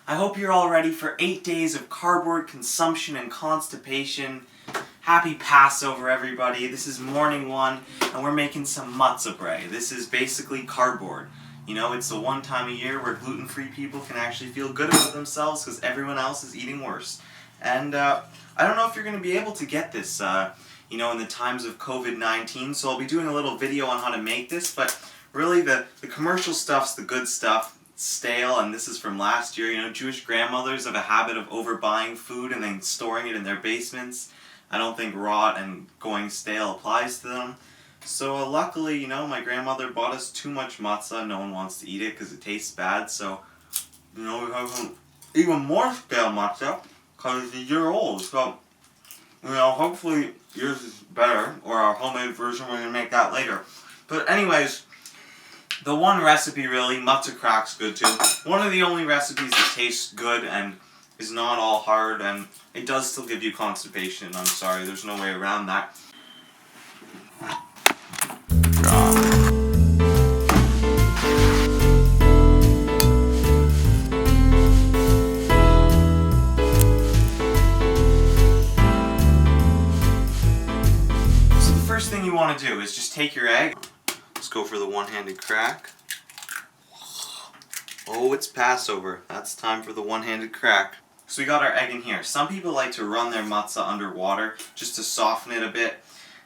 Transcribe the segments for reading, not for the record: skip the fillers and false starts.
I hope you're all ready for 8 days of cardboard consumption and constipation. Happy Passover, everybody. This is morning one, and we're making some Matzah Brei. This is basically cardboard. You know, it's the one time a year where gluten-free people can actually feel good about themselves because everyone else is eating worse. And I don't know if you're going to be able to get this, you know, in the times of COVID-19, so I'll be doing a little video on how to make this, but really the commercial stuff's the good stuff. It's stale, and this is from last year. You know, Jewish grandmothers have a habit of overbuying food and then storing it in their basements. I don't think rot and going stale applies to them. So luckily, you know, my grandmother bought us too much matzah. No one wants to eat it because it tastes bad. So, you know, we have some even more stale matzah because it's a year old. So, you know, hopefully yours is better, or our homemade version, we're going to make that later. But anyways, the one recipe really, matzah crack's good too. One of the only recipes that tastes good and is not all hard, and it does still give you constipation. I'm sorry, there's no way around that. So the first thing you want to do is just take your egg. Let's go for the one-handed crack. Oh, it's Passover. That's time for the one-handed crack. So we got our egg in here. Some people like to run their matzah under water just to soften it a bit.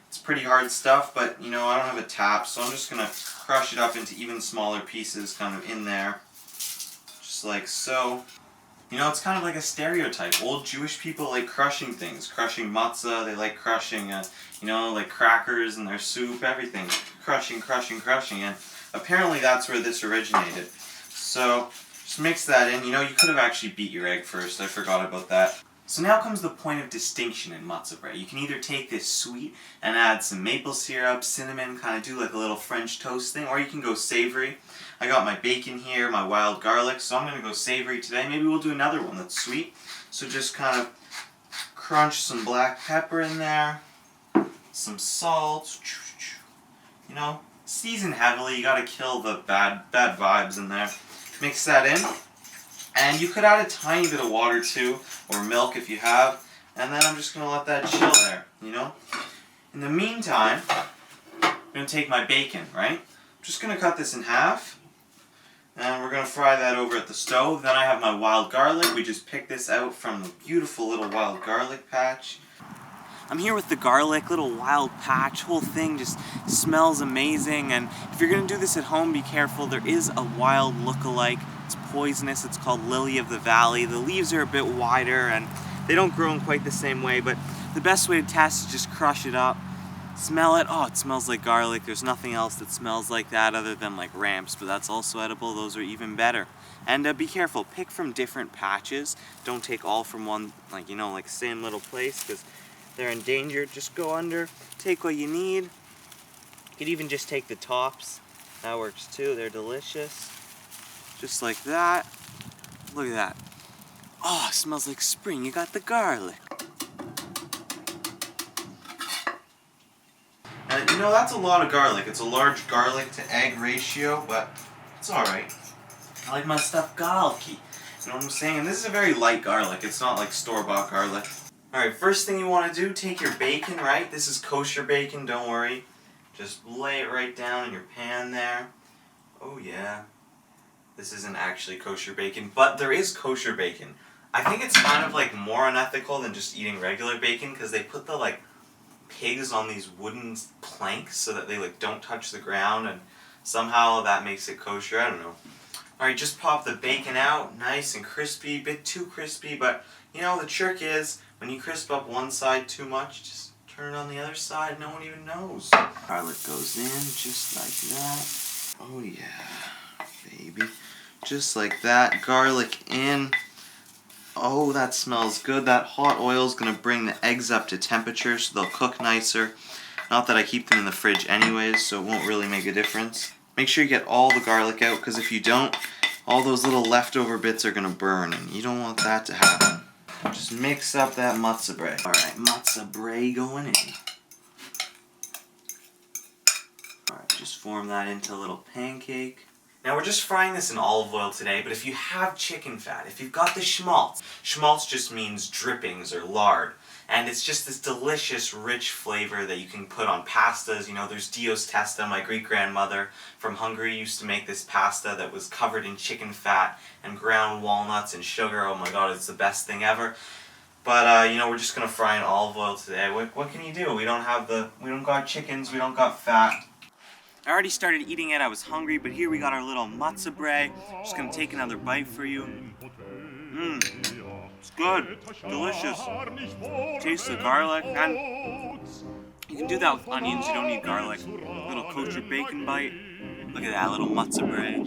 It's pretty hard stuff, but you know, I don't have a tap, so I'm just gonna crush it up into even smaller pieces kind of in there. Just like so. You know, it's kind of like a stereotype. Old Jewish people like crushing things. Crushing matzah, they like crushing, you know, like crackers in their soup, everything. Crushing, crushing, crushing, and apparently that's where this originated. So, just mix that in. You know, you could have actually beat your egg first. I forgot about that. So now comes the point of distinction in Matzah Brei. You can either take this sweet and add some maple syrup, cinnamon, kind of do like a little French toast thing, or you can go savory. I got my bacon here, my wild garlic, so I'm going to go savory today. Maybe we'll do another one that's sweet. So just kind of crunch some black pepper in there, some salt, you know, season heavily. You got to kill the bad vibes in there. Mix that in, and you could add a tiny bit of water too, or milk if you have, and then I'm just going to let that chill there, you know. In the meantime, I'm going to take my bacon, right? I'm just going to cut this in half, and we're going to fry that over at the stove. Then I have my wild garlic. We just picked this out from the beautiful little wild garlic patch. I'm here with the garlic, little wild patch, whole thing just smells amazing, and if you're going to do this at home, be careful. There is a wild look-alike. It's poisonous. It's called lily of the valley. The leaves are a bit wider and they don't grow in quite the same way, but the best way to test is just crush it up, smell it. Oh, it smells like garlic. There's nothing else that smells like that other than like ramps, but that's also edible. Those are even better. And be careful. Pick from different patches. Don't take all from one, like, you know, like same little place, because they're endangered. Just go under, take what you need. You could even just take the tops. That works too. They're delicious. Just like that. Look at that. Oh, it smells like spring. You got the garlic. And you know, that's a lot of garlic. It's a large garlic to egg ratio, but it's alright. I like my stuff garlicky. You know what I'm saying? And this is a very light garlic. It's not like store-bought garlic. Alright, first thing you want to do, take your bacon, right? This is kosher bacon, don't worry. Just lay it right down in your pan there. Oh yeah. This isn't actually kosher bacon, but there is kosher bacon. I think it's kind of like more unethical than just eating regular bacon, because they put the like pigs on these wooden planks so that they like don't touch the ground, and somehow that makes it kosher. I don't know. Alright, just pop the bacon out, nice and crispy, a bit too crispy, but you know, the trick is when you crisp up one side too much, just turn it on the other side, no one even knows. Garlic goes in just like that. Oh yeah, baby. Just like that, garlic in. Oh, that smells good. That hot oil is going to bring the eggs up to temperature so they'll cook nicer. Not that I keep them in the fridge anyways, so it won't really make a difference. Make sure you get all the garlic out, because if you don't, all those little leftover bits are going to burn, and you don't want that to happen. Just mix up that Matzah Brei. Alright, Matzah Brei going in. Alright, just form that into a little pancake. Now we're just frying this in olive oil today, but if you have chicken fat, if you've got the schmaltz just means drippings or lard. And it's just this delicious, rich flavor that you can put on pastas. You know, there's Dios testa. My great-grandmother from Hungary used to make this pasta that was covered in chicken fat and ground walnuts and sugar. Oh my god, it's the best thing ever. But, you know, we're just going to fry in olive oil today. What can you do? We don't got chickens, we don't got fat. I already started eating it, I was hungry, but here we got our little Matzah Brei. Just gonna take another bite for you. It's good, delicious. Taste the garlic, and you can do that with onions, you don't need garlic. Little kosher bacon bite. Look at that little Matzah Brei.